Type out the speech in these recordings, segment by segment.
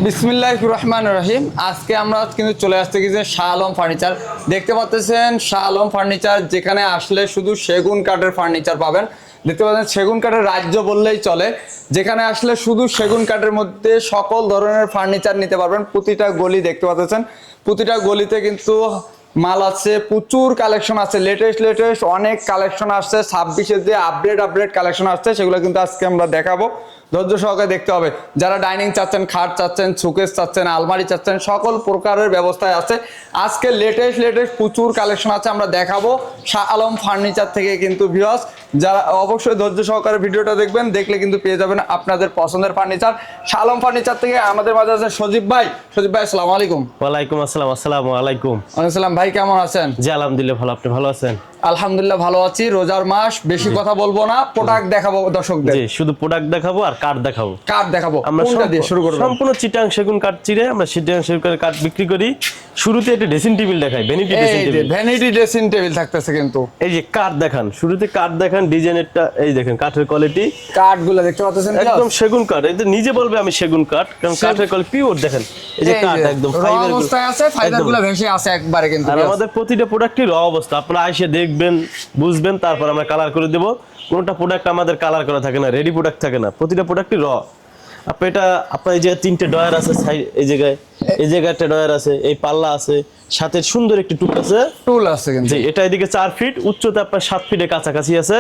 বিসমিল্লাহির রহমানির রহিম। আজকে আমরা কিন্তু চলে আসতে গেছি শাহ আলম ফার্নিচার। দেখতে পাচ্ছেন শাহ আলম ফার্নিচার, যেখানে আসলে শুধু সেগুন কাঠের ফার্নিচার পাবেন। দেখতে পাচ্ছেন সেগুন কাঠের রাজ্য বললেই চলে, যেখানে আসলে শুধু সেগুন কাঠের মধ্যে সকল ধরনের ফার্নিচার নিতে পারবেন। প্রতিটা গলি দেখতে পাচ্ছেন, প্রতিটা গলিতে কিন্তু মাল আছে, প্রচুর কালেকশন আছে, লেটেস্ট অনেক কালেকশন আসছে। 26-এর যে আপডেট কালেকশন আসছে সেগুলো কিন্তু আজকে আমরা দেখাবো। ধৈর্য সহকারে দেখতে হবে। যারা ডাইনিং চাচ্ছেন, খাট চাচ্ছেন, শোকেস চাচ্ছেন, আলমারি চাচ্ছেন, সকল প্রকারের ব্যবস্থায় আছে। আজকে লেটেস্ট প্রচুর কালেকশন আছে, আমরা দেখাবো শাহ আলম ফার্নিচার থেকে। কিন্তু ভিউয়ার্স, যারা অবশ্যই ধৈর্য সহকারে ভিডিওটা দেখবেন, দেখলে কিন্তু পেয়ে যাবেন আপনাদের পছন্দের ফার্নিচার। শাহ আলম ফার্নিচার থেকে আমাদের মাঝে আছে সজীব ভাই। সজীব ভাই, আসসালামু আলাইকুম। ওয়ালাইকুম আসসালাম। আসসালামু আলাইকুম। আসসালাম ভাই, কেমন আছেন? জি আলহামদুলিল্লাহ ভালো, আপনি ভালো আছেন? আলহামদুলিল্লাহ ভালো আছি। রোজার মাস, বেশি কথা বলবো না, প্রোডাক্ট দেখাবো দর্শকদের। জি, শুধু প্রোডাক্ট দেখাবো আর কাঠ দেখাবো। কাঠ দেখাবো, আমরা কোনটা দিয়ে শুরু করব? সম্পূর্ণ চিটাং সেগুন কাঠ চিরে আমরা চিটাং সেগুন কাঠ বিক্রি করি। শুরুতে একটা ড্রেসিং টেবিল দেখাই, vanity dressing table. Vanity dressing table থাকতেছে কিন্তু। এই যে কাঠ দেখান, শুরুতে কাঠ দেখান, ডিজাইনেরটা এই দেখেন, কাঠের কোয়ালিটি। কাঠগুলো দেখতে পাচ্ছেন একদম সেগুন কাঠ। এই যে নিজে বলবে আমি সেগুন কাঠ, কারণ কাঠের কোয়ালিটি পিওর। দেখেন এই যে কাঠ একদম ফাইবার অবস্থায় আছে, ফাইবারগুলো ভেসে আছে একবারে কিন্তু। আর আমাদের প্রতিটা প্রোডাক্টই র অবস্থা, আপনারা এসে দেখবেন, বুঝবেন, তারপর আমরা কালার করে দেব। কোনটা প্রোডাক্ট আমাদের কালার করা থাকে না, রেডি প্রোডাক্ট থাকে না, প্রতিটা প্রোডাক্টই র। আপনি এটা আপনার এই যে তিনটে ডয়ার আছে এই জায়গায় একটা ডয়ার আছে, এই পাল্লা আছে, সাথে সুন্দর একটি টুল আছে কিন্তু। জি, এটা এদিকে 4 ফিট উচ্চতা, আপনার 7 ফিটের কাছাকাছি আছে।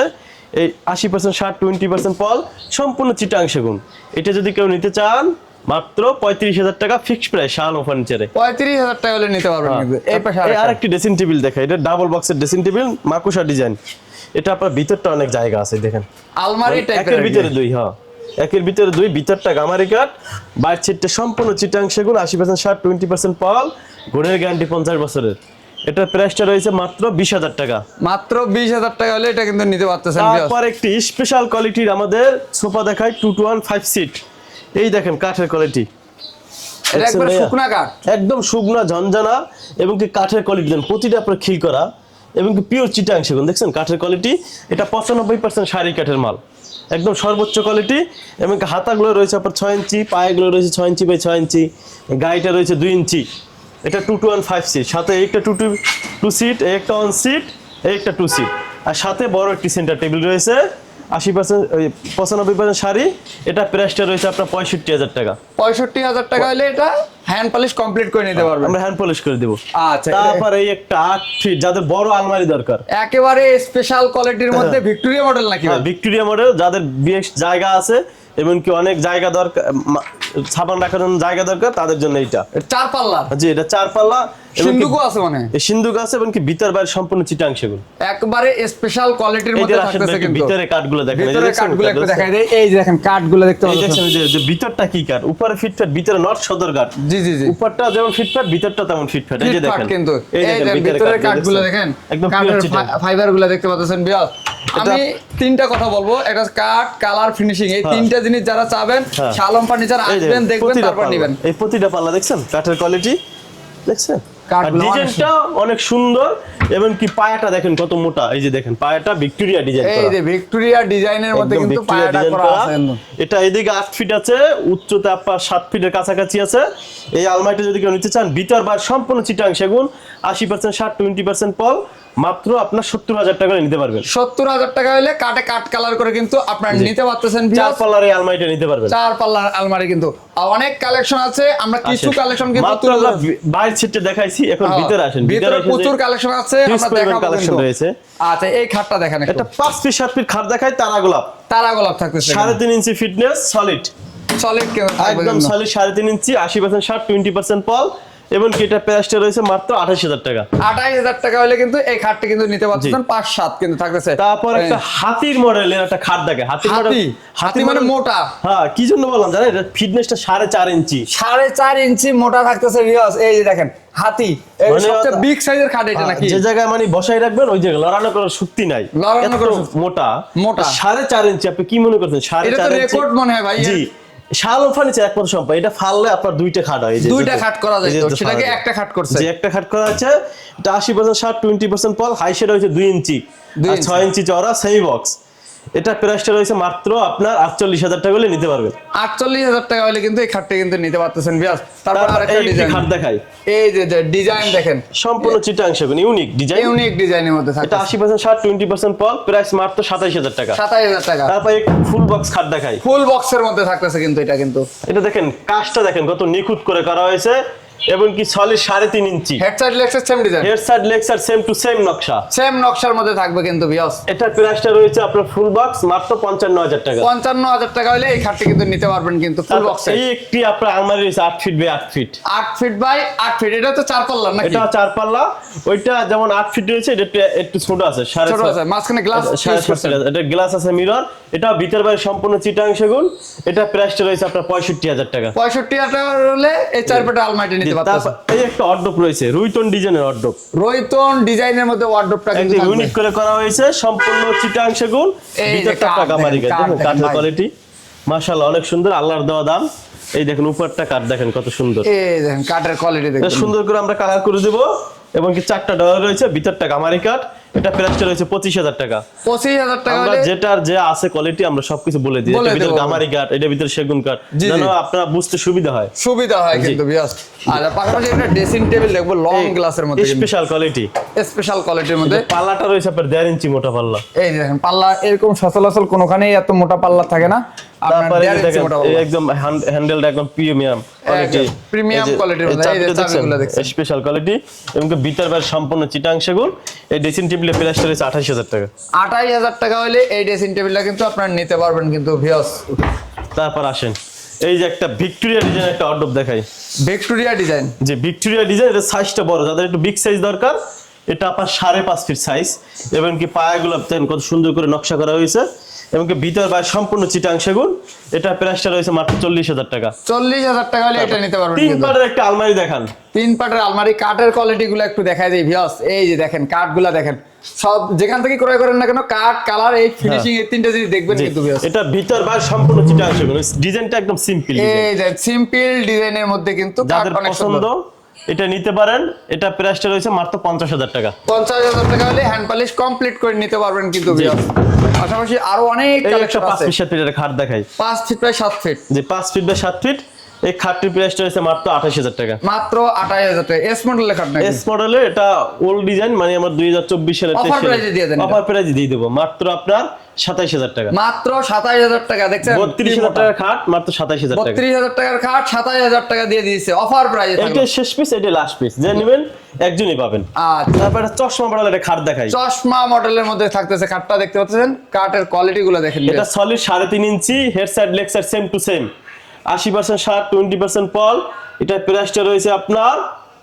এই 80% শার্ট, 20% পল, সম্পূর্ণ চিটাং সেগুন। এটা যদি কেউ নিতে চান মাত্র 35,000 টাকা ফিক্সড প্রাইস শাহ আলম ফার্নিচারে। 35,000 টাকা হলে নিতে পারবেন কিন্তু। এই পাশে আরেকটি ড্রেসিং টেবিল দেখাই, এটা ডাবল বক্সের ড্রেসিং টেবিল, মাকুসা ডিজাইন। এটা আপনার ভিতরটা অনেক জায়গা আছে, দেখেন আলমারি টাইপের। একের ভিতরে দুই, হ্যাঁ একের ভিতরে দুই, ভিতরটা গামারি কাঠ, বাইরের ছিটটা সম্পূর্ণ চিটাং সেগুন, 80% শার্ট, 20% পল, গুণের গ্যারান্টি 50 বছরের। এটার প্রাইসটা রয়েছে মাত্র 20,000 টাকা। মাত্র 20,000 টাকা হলে এটা কিন্তু নিতে পারতেছেন। তারপর একটি স্পেশাল কোয়ালিটির আমাদের সোফা দেখাই, 2 to 1 5 সিট। এই দেখেন কাঠের কোয়ালিটি, এটা একবার শুকনা কাঠ, একদম শুকনা ঝনঝনা, এবং কি কাঠের কোয়ালিটি দেন প্রতিটা আপনার খিল করা, এবং কি পিওর চিটাং সেগুন। দেখছেন কাঠের কোয়ালিটি, এটা 95% শাড়ি কাঠের মাল, একদম সর্বোচ্চ কোয়ালিটি। এবং হাতাগুলো রয়েছে আপনার 6 ইঞ্চি, পায়েগুলো রয়েছে 6 ইঞ্চি বাই 6 ইঞ্চি, গাড়িটা রয়েছে 2 ইঞ্চি। এটা 2 to 1 5 সিট, সাথে একটা 2 সিট, একটা 1 সিট, একটা 2 সিট, আর সাথে বড় একটি সেন্টার টেবিল রয়েছে। 80% 95% শাড়ি। এটা প্রাইসটা রয়েছে আপনার 65,000 টাকা। 65,000 টাকা হলে এটা হ্যান্ড পলিশ কমপ্লিট করে নিতে পারবেন। আমরা হ্যান্ড পলিশ করে দেব। আচ্ছা, তারপর এই একটা 8 ফিট, যাদের বড় আলমারি দরকার, একেবারে স্পেশাল কোয়ালিটির মধ্যে ভিক্টোরিয়া মডেল নাকি? ভিক্টোরিয়া মডেল, যাদের বেশ জায়গা আছে, এমনকি অনেক জায়গা দরকার, সাবান রাখার জন্য জায়গা দরকার, তাদের জন্য এইটা 4 পাল্লা। জি, এটা 4 পাল্লা, সিন্ধুকও আছে, মানে এই সিন্ধুক আছে, এবং কি ভিতর বাইরে সম্পূর্ণ চিটাং সেগুন, একবারে স্পেশাল কোয়ালিটির মধ্যে থাকতেছে কিন্তু। ভিতরে কাঠগুলো দেখেন, ভিতরে কাঠগুলো একটু দেখাই দেই। এই যে দেখেন কাঠগুলো দেখতে পাচ্ছেন, যে ভিতরটা কি কাঠ, উপরে ফিটফাট, ভিতরে নট সদর কাঠ। জি, উপরটা যেমন ফিটফাট, ভিতরটা তেমন ফিটফাট। এই যে দেখেন কিন্তু, এই দেখেন ভিতরে কাঠগুলো দেখেন, একদম কাঠের ফাইবারগুলো দেখতে পাচ্ছেন। বিয়াস, আমি তিনটা কথা বলবো, একটা কাঠ, কালার, ফিনিশিং, এই তিনটা জিনিস যারা চাবেন শাহ আলম ফার্নিচার আসবেন, দেখবেন, তারপর নেবেন। এই প্রতিটা পাল্লা দেখছেন কাঠের কোয়ালিটি, দেখছেন ডিজাইনটা অনেক সুন্দর, এবং কি পায়াটা দেখেন কত মোটা। এই যে দেখেন পায়াটা ভিক্টোরিয়া ডিজাইন করা, এই যে ভিক্টোরিয়া ডিজাইনের মধ্যে কিন্তু পায়াটা করা আছে। এটা এদিকে 8 ফিট আছে, উচ্চতা আপনার 7 ফিটের কাছাকাছি আছে। এই আলমারিটা যদি কেউ নিতে চান, ভিতর বাইরে সম্পূর্ণ চিটাং সেগুন, 80% শার্ট, 20% পল, মাত্র আপনার 70,000 টাকা নিতে পারবেন। 70,000 টাকা হলে কাটে কাট কালার করে কিন্তু আপনারা নিতে পারতেছেন। 4 পাল্লার এই আলমারিটা নিতে পারবেন। 4 পাল্লার আলমারি কিন্তু অনেক কালেকশন আছে, আমরা কিছু কালেকশন কিন্তু মাত্র আমরা বাইরের সেটে দেখাইছি, এখন ভিতরে আসেন। ভিতরে প্রচুর কালেকশন আছে, আমরা দেখাবো কালেকশন রয়েছে। আচ্ছা, এই খাটটা দেখেন, এটা 5 ফিট 7 ফিট খাট দেখাই, তারা গোলাপ থাকতেছে, 3.5 ইঞ্চি ফিটনেস, সলিড একদম সলিড, 3.5 ইঞ্চি, 80% শার্ট, 20% পল, এবং কি এটা প্রাইসটা রয়েছে মাত্র 28,000 টাকা। 28,000 টাকা হলে কিন্তু এই খাটটা কিন্তু নিতে পারতেছেন। 5-7 কিন্তু থাকতেছে। তারপর একটা হাতির মডেলের একটা খাট দেখে, হাতি মানে মোটা। হ্যাঁ, কি জন্য বললাম জানেন, এটা ফিটনেসটা 4.5 ইঞ্চি, 4.5 ইঞ্চি মোটা থাকতেছে। এই যে দেখেন হাতি, সবচেয়ে বিগ সাইজের খাট এটা নাকি? যে জায়গায় মানে বসাই রাখবেন ওই জায়গায় লড়ানো করার শক্তি নাই, মোটা 4.5 ইঞ্চি। আপনি কি মনে করছেন 4.5 এটা তো রেকর্ড মনে হয় ভাই। জি, শাহ আলম ফার্নিচার একমাত্র সম্পদ। এটা ফাললে আপনার দুইটা খাট হয়, দুইটা খাট করা যায়, তো সেটাকে একটা খাট করছে। যে একটা খাট করা আছে, এটা 80% শার্ট, 20% পল, হাই শেড হয়েছে 2 ইঞ্চি, আর 6 ইঞ্চি চওড়া সেমি বক্স। এটা প্রাইসটা রয়েছে মাত্র আপনার 48,000 টাকা হলে নিতে পারবেন। 48,000 টাকা হলে কিন্তু এই খাটটা কিন্তু নিতে পারতেছেন ভিউয়ার্স। তারপর তারপর আরেকটা এই একটি ডিজাইন, খাট দেখাই, এই যে ডিজাইন দেখেন, সম্পূর্ণ চিটাং সেগুন, ইউনিক ডিজাইন, ইউনিক ডিজাইনের মধ্যে থাকে। এটা 80% শার্ট 20% পল, প্রাইস মাত্র 27,000 টাকা। 27,000 টাকা। তারপর এক ফুল বক্স খাট দেখাই, ফুল বক্সের মধ্যে থাকতেছে কিন্তু এটা কিন্তু। এটা দেখেন কাজটা দেখেন কত নিখুঁত করে করা হয়েছে এবং কি সলিড 3.5 ইঞ্চি। Head side leg side same design, head side leg side same to same নকশা, সেম নকশার মধ্যে থাকবে কিন্তু ভিউয়ার্স। এটার প্রাইসটা রয়েছে আপনার ফুল বক্স মাত্র 55,000 টাকা। 55,000 টাকা হলে এই খাটটি কিন্তু নিতে পারবেন কিন্তু ফুল বক্সে। এই একটি আপনার আলমারি রয়েছে 8 feet by 8 feet, 8 feet by 8 feet. এটা তো 4 পাল্লা নাকি? এটা 4 পাল্লা, ওইটা যেমন 8 ফিট রয়েছে, এটা একটু ছোট আছে, ছোট আছে, মাঝখানে গ্লাস, এটা গ্লাস আছে, মিরর, এটা ভিতর বাইরে সম্পূর্ণ চিটাং সেগুন। এটা প্রাইসটা রয়েছে আপনার 65,000 টাকা। 65,000 টাকা হলে এই 4 পেটা আলমারিটা নিতে পারতেছেন। এই একটা অর্ডপ রয়েছে, রুইটন ডিজাইনের অর্ডপ, রয়তন ডিজাইনের মধ্যে ওয়ার্ডরোবটা কিন্তু একদম থাকবে। ইউনিক করে করা হয়েছে, সম্পূর্ণ চিটাং সেগুন, এই যে ভিতরটা কাঠ টাকা মারি দেখেন, দেখেন কাঠ কাঠের দেখেন কোয়ালিটি মাশাআল্লাহ অনেক সুন্দর, আল্লাহর দেওয়া দাম। এই দেখেন উপরটা কাঠ দেখেন কত সুন্দর, এই দেখেন কাঠের কোয়ালিটি এটা দেখেন। সুন্দর করে আমরা কালার করে দেব এবং কি 4টা ডলার রয়েছে, ভিতরটা গামারি কাঠ। এটা প্রাইসটা রয়েছে 25,000 টাকা। 25,000 টাকা আমরা হলে যেটার যে আছে কোয়ালিটি আমরা সবকিছু বলে দিই। বলে এটা ভিতর দেবো। গামারি কাঠ, এটা ভিতর সেগুন কাঠ, জি, যেন জি। আপনারা বুঝতে সুবিধা হয়। সুবিধা হয় কিন্তু ভিউয়ার্স। আর পাশাপাশি একটা ড্রেসিং টেবিল দেখবো লং গ্লাসের মধ্যে, স্পেশাল কোয়ালিটি, স্পেশাল কোয়ালিটির মধ্যে। পাল্লাটা রয়েছে আপনার 1.5 ইঞ্চি মোটা পাল্লা। এই যে দেখেন পাল্লা এরকম সচলাচল কোনোখানেই এত মোটা পাল্লা থাকে না। আপনার তারপরে এই 1.5 ইঞ্চি দেখেন মোটা এই পাল্লা। একদম হ্যান্ডেলটা একদম প্রিমিয়াম কোয়ালিটি, প্রিমিয়াম কোয়ালিটির মধ্যে। এই যে চাবিগুলো দেখছেন, স্পেশাল কোয়ালিটি এবং কি ভিতর বাইরে সম্পূর্ণ চিটাং সেগুন। এই ড্রেসিং টেবিলের প্রাইসটা রয়েছে 28,000 টাকা। 28,000 টাকা হলে এই ড্রেসিং টেবিলটা কিন্তু আপনারা নিতে পারবেন কিন্তু ভিউয়ার্স। তারপর আসেন এই যে একটা ভিক্টোরিয়া ডিজাইন একটা অর্ডব দেখাই, ভিক্টোরিয়া ডিজাইন, যে ভিক্টোরিয়া ডিজাইন, এটা সাইজটা বড়, যাদের একটু বিগ সাইজ দরকার, এটা আপনার 5.5 ফিট সাইজ এবং কি পায়াগুলো কত সুন্দর করে নকশা করা হয়েছে এবং কি ভিতর বাইরে সম্পূর্ণ চিটাং সেগুন। এটা প্রাইসটা রয়েছে মাত্র 40,000 টাকা। 40,000 টাকা হলে এটা নিতে পারবেন 3 কিন্তু। পাটের একটা আলমারি দেখান, 3 পাটের আলমারি, কাঠের কোয়ালিটি গুলো একটু দেখাই দিই ভিউয়ার্স। এই যে দেখেন কাঠগুলা দেখেন, সব যেখান থেকে ক্রয় করেন না কেন কাঠ, কালার, এই ফিনিশিং, এই তিনটা জিনিস দেখবেন কিন্তু ভিউয়ার্স। এটা ভিতর বাইরে সম্পূর্ণ চিটাং সেগুন, ডিজাইনটা একদম সিম্পল ডিজাইন। এই যে সিম্পল ডিজাইনের মধ্যে কিন্তু কাঠ যাদের অনেক পছন্দ সুন্দর। এটা নিতে পারেন। এটা প্রাইসটা রয়েছে মাত্র 50,000 টাকা। 50,000 টাকা হলে হ্যান্ড পলিশ কমপ্লিট করে নিতে পারবেন কিন্তু ভিউয়ার্স। পাশাপাশি আরো অনেক এই একটা কালেকশন 5 আছে। ফিট 7 ফিটের খাট দেখাই, 5 ফিট বাই 7 ফিট, যে 5 ফিট বাই 7 ফিট। এই খাটটির প্রাইসটা রয়েছে মাত্র 28,000 টাকা। মাত্র 28,000 টাকা। এস মডেলের খাট নাকি? এস মডেলের, এটা ওল্ড ডিজাইন, মানে আমার 2024 সালের Offer price এ দিয়ে দেন এটা। অফার প্রাইসে দিয়ে দেব মাত্র আপনার 27,000 টাকা। মাত্র 27,000 টাকা। দেখছেন 32,000 টাকার খাট মাত্র 27,000 টাকা। 32,000 টাকার খাট 27,000 টাকা দিয়ে দিয়েছে অফার প্রাইসে। এটা শেষ পিস, এটা লাস্ট পিস, যে নেবেন একজনই পাবেন। আচ্ছা, তারপর একটা চশমা মডেলের একটা খাট দেখাই, চশমা মডেলের মধ্যে থাকতেছে খাটটা, দেখতে পাচ্ছেন কাঠের কোয়ালিটি গুলো দেখেন। এটা সলিড 3.5 ইঞ্চি, head side leg side same to same, 80% shirt 20% পল। এটার প্রাইসটা রয়েছে আপনার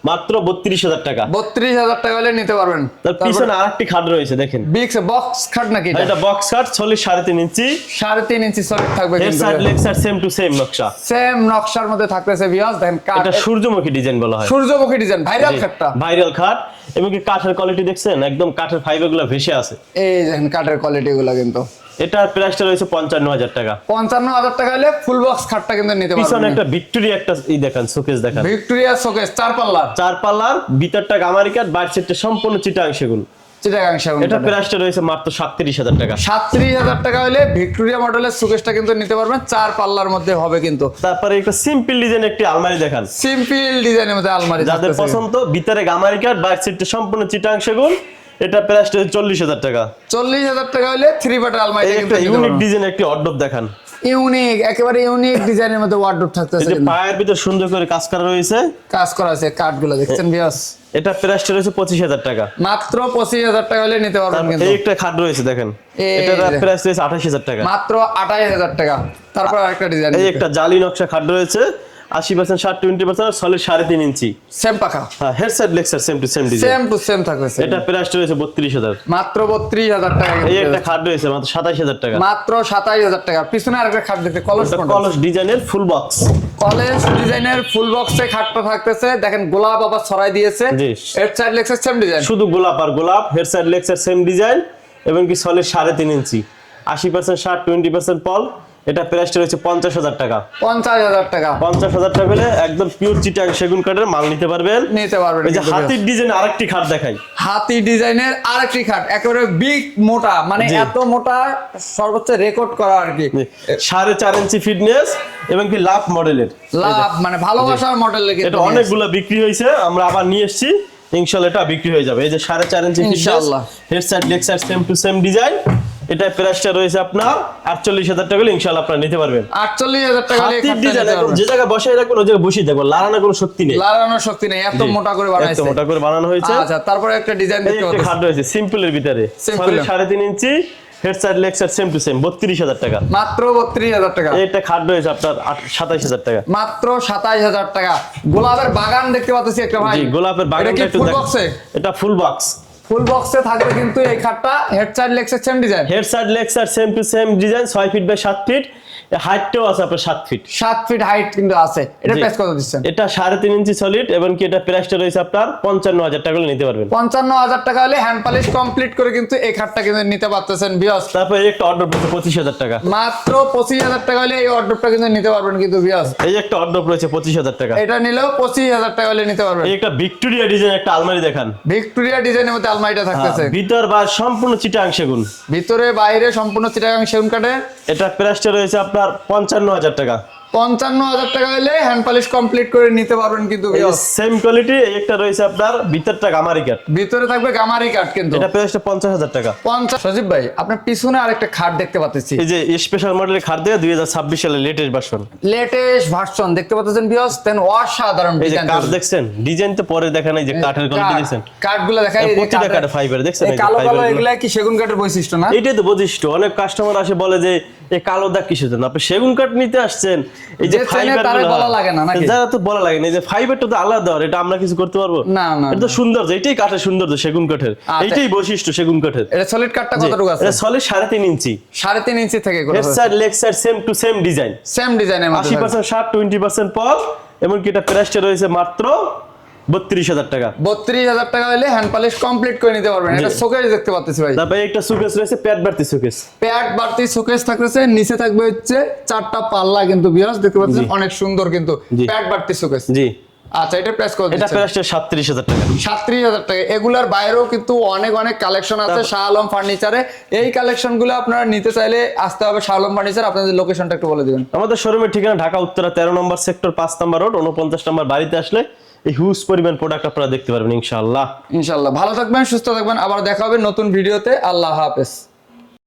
মাত্র 32,000 টাকা। 32,000 টাকা হলে নিতে পারবেন। তার পিছনে আরেকটি খাট রয়েছে দেখেন, বিক্স বক্স খাট নাকি এটা? এটা বক্স খাট, সলিড 3.5 ইঞ্চি, 3.5 ইঞ্চি সলিড থাকবে হেড কিন্তু, side leg side same to same নকশা, সেম নকশার মধ্যে থাকতেছে ভিউয়ার্স। দেখেন কাঠ, এটা সূর্যমুখী ডিজাইন বলা হয়, সূর্যমুখী ডিজাইন, ভাইরাল খাটটা। ভাইরাল খাট এবং কি কাঠের কোয়ালিটি দেখছেন, একদম কাঠের ফাইবারগুলো ভেসে আছে। এই দেখেন কাঠের কোয়ালিটি গুলো কিন্তু। এটার প্রাইসটা রয়েছে 55,000 টাকা। 55,000 টাকা হলে ফুল বক্স খাটটা কিন্তু নিতে পিছনে পারবেন। একটা ভিক্টোরিয়া একটা দেখেন, শোকেস দেখেন, ভিক্টোরিয়া শোকেস 4 পাল্লা, 4 পাল্লার, ভিতরটা গামারি কাঠ, বাইরের সাইডটা সম্পূর্ণ চিটাং সেগুন। চিটাগাং সেগুন এটা কাঠ। প্রাইসটা রয়েছে মাত্র 37,000 টাকা। 37,000 টাকা হলে ভিক্টোরিয়া মডেলের শোকেসটা কিন্তু নিতে পারবেন, 4 পাল্লার মধ্যে হবে কিন্তু। তারপরে একটা সিম্পল ডিজাইন একটি আলমারি দেখান, সিম্পল ডিজাইনের মধ্যে আলমারি যাদের থাকতেছে। পছন্দ, ভিতরে গামারি কাঠ, বাইরের সাইডটা সম্পূর্ণ চিটাং সেগুন। এটা প্রাইসটা 40,000 টাকা। 40,000 টাকা হলে 3 পাটের আলমারি এই কিন্তু একটা ইউনিক ডিজাইন একটি অর্ডব দেখান, ইউনিক, একেবারে ইউনিক ডিজাইনের মধ্যে ওয়ার্ডরোব এই থাকতেছে যে কিন্তু। পায়ের ভিতর সুন্দর করে কাজ করা রয়েছে, কাজ করা আছে, কাঠগুলো দেখছেন ভিউয়ার্স। এটা প্রাইসটা রয়েছে 25,000 টাকা। মাত্র 25,000 টাকা হলে নিতে পারবেন কিন্তু। এই একটা খাট রয়েছে দেখেন, এই এটার যে। প্রাইস রয়েছে 28,000 টাকা। মাত্র 28,000 টাকা। তারপর আরেকটা ডিজাইন, এই একটা জালি নকশা খাট রয়েছে, 80% শার্ট 20% সলিড 3.5 ইঞ্চি, সেম পাখা, হ্যাঁ head side leg side same to same design. Same to same থাকতেছে। এটা প্রাইসটা রয়েছে 32,000। মাত্র 32,000 টাকা। এই একটা খাট রয়েছে মাত্র 27,000 টাকা। মাত্র 27,000 টাকা। পিছনে আরেকটা খাট দেখতে, কলস এটা মডেল, কলস ডিজাইনের ফুল বক্স, কলেজ ডিজাইনের ফুল বক্সে খাটটা থাকতেছে। দেখেন গোলাপ আবার ছড়াই দিয়েছে, জি। এর সাইড লেক্সার সেম ডিজাইন, শুধু গোলাপ আর গোলাপ, head side leg side same design এবং কি সলিড 3.5 ইঞ্চি, 80% শার্ট 20% পল। এটা প্রাইসটা রয়েছে 50,000 টাকা। 50,000 টাকা। 50,000 টাকা হলে একদম পিওর চিটাং সেগুন কাঠের মাল নিতে পারবেন। এই যে হাতির ডিজাইন আরেকটি খাট দেখাই, হাতি ডিজাইনের আরেকটি খাট, একেবারে বিগ মোটা, মানে এত মোটা সর্বোচ্চ রেকর্ড করা আর কি, 4.5 ইঞ্চি ফিটনেস এবং কি লাভ মডেলের, লাভ মানে ভালোবাসার মডেল। এটা অনেকগুলো বিক্রি হয়েছে, আমরা আবার নিয়ে এসেছি, ইনশাআল্লাহ এটা বিক্রি হয়ে যাবে। এই যে 4.5 ইঞ্চি ফিটনেস, ইনশাআল্লাহ head side leg side same to same design. এটা প্রাইসটা রয়েছে আপনার 48,000 টাকা, ইনশাআল্লাহ আপনারা নিতে পারবেন। 48,000 টাকা হলে হাতির ডিজাইন যে জায়গায় বসায় রাখবেন ওই জায়গায় বসিয়ে দেখবেন, লাগানোর কোনো শক্তি নেই, লাগানোর শক্তি নেই, এত মোটা করে বানাইছে, এত মোটা করে বানানো হয়েছে। আচ্ছা, তারপরে একটা ডিজাইন দেখতে পাচ্ছেন, খাট রয়েছে সিম্পলের ভিতরে, 3.5 ইঞ্চি head side leg side same to same, 32,000 টাকা, মাত্র 32,000 টাকা। এটা খাট রয়েছে আপনার 27,000 টাকা, মাত্র 27,000 টাকা। গোলাপের বাগান দেখতে পাচ্ছি একটা ভাই, জি গোলাপের বাগানটা একটু দেখেন, এটা ফুল বক্স, ফুল বক্সে থাকবে কিন্তু এই খাটটা, head side leg side same design, head side leg side same to same design, 6 feet by 7 feet, হাইটটাও আছে আপনার 7 ফিট, 7 ফিট হাইট কিন্তু আছে। এটা প্রাইস কত দিচ্ছেন? এটা 3.5 ইঞ্চি সলিড এবং কি এটা প্রাইসটা রয়েছে আপনার 55,000 টাকা হলে নিতে পারবেন। 55,000 টাকা হলে হ্যান্ড পলিশ কমপ্লিট করে কিন্তু এই খাটটা কিন্তু নিতে পারতেছেন ভিউয়ার্স। তারপর একটা অর্ডার পড়ছে 25,000 টাকা, মাত্র 25,000 টাকা হলে এই অর্ডারটা কিন্তু নিতে পারবেন কিন্তু ভিউয়ার্স। এই একটা অর্ডার রয়েছে 25,000 টাকা, এটা নিলেও 25,000 টাকা হলে নিতে পারবেন। এই একটা ভিক্টোরিয়া ডিজাইন একটা আলমারি দেখান, ভিক্টোরিয়া ডিজাইনের মধ্যে আলমারিটা থাকতেছে, ভিতর বা সম্পূর্ণ চিটাং সেগুন, ভিতরে বাইরে সম্পূর্ণ চিটাগাং সেগুন কাঠের। এটা প্রাইসটা রয়েছে আপনার 55,000 টাকা, 55,000 টাকা হলে হ্যান্ড পলিশ কমপ্লিট করে নিতে পারবেন কিন্তু ভিউয়ার্স। Same quality. এই একটা রয়েছে আপনার ভিতরটা গামারি কাঠ, ভিতরে থাকবে গামারি কাঠ কিন্তু, এটা প্রাইসটা 50,000 টাকা। 50। সজীব ভাই, আপনার পিছনে আরেকটা খাট দেখতে পাচ্ছি, এই যে স্পেশাল মডেলের খাট দিয়ে 2026 সালের লেটেস্ট ভার্সন, লেটেস্ট ভার্সন দেখতে পাচ্ছেন ভিউয়ার্স। দেন অসাধারণ এই যে ডিজাইন, কাঠ দেখছেন, ডিজাইন তো পরে দেখেন, এই যে কাঠের কোয়ালিটি দেখছেন, কাঠগুলো দেখাই, এই প্রতিটা কাঠ ফাইবার দেখছেন, এই কালো কালো এগুলা কি সেগুন কাঠের বৈশিষ্ট্য না? এটাই তো বৈশিষ্ট্য। অনেক কাস্টমার আসে বলে যে এই কালো দাগ কিসের জন্য, আপনি সেগুন কাঠ নিতে আসছেন, এই যে ফাইবার বলা লাগে না নাকি? যারা তো বলা লাগে না, এই যে ফাইবারটা তো আলাদা, এটা আমরা কিছু করতে পারবো না? না, এটা তো সৌন্দর্য, এটাই কাঠের সৌন্দর্য, সেগুন কাঠের এইটাই বৈশিষ্ট্য সেগুন কাঠের। এটা সলিড কাঠটা কতটুকু আছে? এটা সলিড 3.5 ইঞ্চি, 3.5 ইঞ্চি থেকে করে, head side leg side same to same design, same ডিজাইনের মধ্যে 80% শার্ট 20% পল, এবং কি এটা প্রাইসটা রয়েছে মাত্র 32,000 টাকা। 32,000 টাকা হলে হ্যান্ড পলিশ কমপ্লিট করে নিতে পারবেন। এটা শোকেস দেখতে পাচ্ছি ভাই, তারপরে একটা সুকেস রয়েছে, প্যাড বাড়তি সুকেস, প্যাড বাড়তি শোকেস থাকতেছে, নিচে থাকবে হচ্ছে 4টা পাল্লা কিন্তু ভিউয়ার্স দেখতে পাচ্ছেন, অনেক সুন্দর কিন্তু প্যাড বাড়তি শোকেস। জি আচ্ছা, এটা প্রাইস কত? এটা প্রাইসটা 37,000 টাকা। 37,000 টাকা। এগুলার বাইরেও কিন্তু অনেক অনেক কালেকশন আছে শাহ আলম ফার্নিচারে। এই কালেকশনগুলো আপনারা নিতে চাইলে আসতে হবে শাহ আলম ফার্নিচার। আপনাদের লোকেশনটা একটু বলে দিবেন। আমাদের শোরুমের ঠিকানা ঢাকা উত্তরা 13 নম্বর সেক্টর 5 নম্বর রোড, 49 নম্বর বাড়িতে আসলে এই হিউজ পরিমাণ প্রোডাক্ট আপনারা দেখতে পারবেন ইনশাআল্লাহ। ইনশাআল্লাহ ভালো থাকবেন, সুস্থ থাকবেন, আবার দেখা হবে নতুন ভিডিওতে। আল্লাহ হাফেজ।